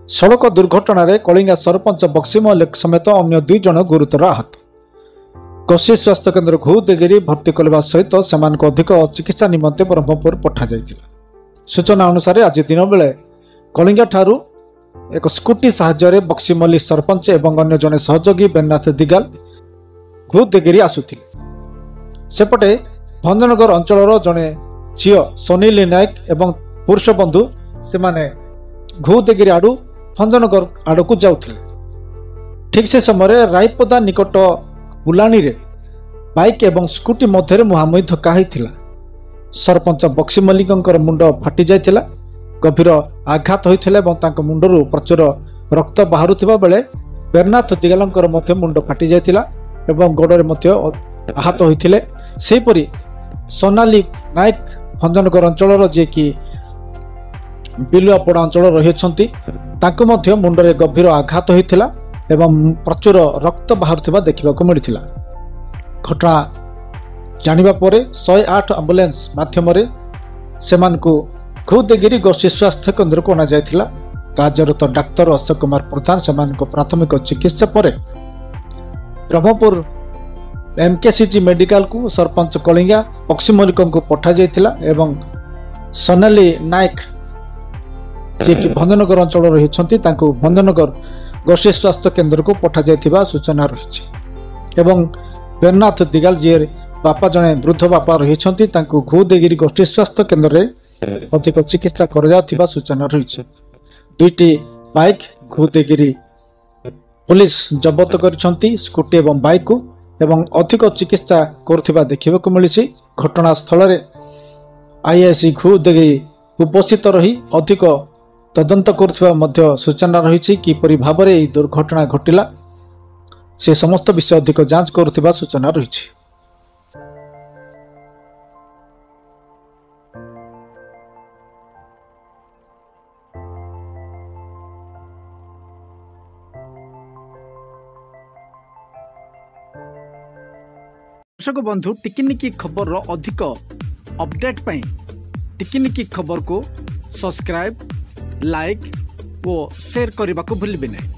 सड़क दुर्घटन कलिंगा सरपंच बक्सी मल्लिक समेत अन्य 2 जन गुरुतर आहत। कोशी स्वास्थ्य केन्द्र घुदेगिरी भर्ती करने सहित से अधिक चिकित्सा निमंते ब्रह्मपुर पठा जाइतिला। सूचना अनुसार आज दिन बेले कलिंगा ठारू एक स्कूटी साहाय्य बक्सी मल्लिक सरपंच एवं अन्य जने सहयोगी बेन्नाथ दिगाल घुदेगिरी आसुथिले। सेपटे भंजनगर अंचल जड़े झील सोनीली नायक एवं पुरुष बंधु से घुदेगिरी आड़ू भंजनगर आड़क जाउथिले। ठीक से समय रायपदा निकट बुलानी रे बाइक एवं स्कूटी मध्य मुहांमुही धक्का होइथिला। सरपंच बक्सी मल्लिक मुंड फाटी जाइथिला, गभीर आघात होइथिला एवं तांको मुंडरू प्रचुर रक्त बाहरुथिबा बेले बेरनाथ दिगालंकर मध्य मुंड फाटी जाइथिला एवं गोड़रे मध्य आहत होइथिले। सेहीपरि सोनाली नायक भंजनगर अंचल जे कि बिलुआपड़ा अंचल रही तांको मध्य मुंडरे गभीर आघात होइथिला एवं प्रचुर रक्त बाहरुथिबा देखिबाकू मिलिथिला। घटना जानिबा परे 108 एम्बुलेंस माध्यम सेमानकू घुदेगिरी गोष्ठी स्वास्थ्य केन्द्र को अना जाइथिला। कार्यरत डाक्तर अशोक कुमार प्रधान सेमानकू प्राथमिक चिकित्सा परे ब्रह्मपुर एमकेसीजी मेडिकल को सरपंच कलिंगा बक्सी मल्लिक को पठा जाइथिला एवं सोनाली नायक जे कि भंजनगर अंचल रही भंजनगर गोष्ठी स्वास्थ्य केन्द्र को पठा जाइथिबा सूचना रही एवं बेरनाथ दिगाल जी बापा जने वृद्ध बापा रही घुदेगिरी गोष्ठी स्वास्थ्य केन्द्र में अधिक चिकित्सा कर सूचना रही। 2टी बाइक घुदेगिरी पुलिस जबत कर स्कूटी एवं बाइक को एवं अधिक चिकित्सा करुवा देखा मिली। घटनास्थल आईआईसी घुदेगिरी उपस्थित रही अधिक तदंत करुवा सूचना रही। किपरि भाव में दुर्घटना घटिला से समस्त विषय अधिक जांच करुवा सूचना रही। दर्शक बंधु टिकिनिकी खबर अधिक अपडेट पाई टिकिनिकी खबर को सब्सक्राइब, लाइक और शेयर करने को भूलिए नहीं।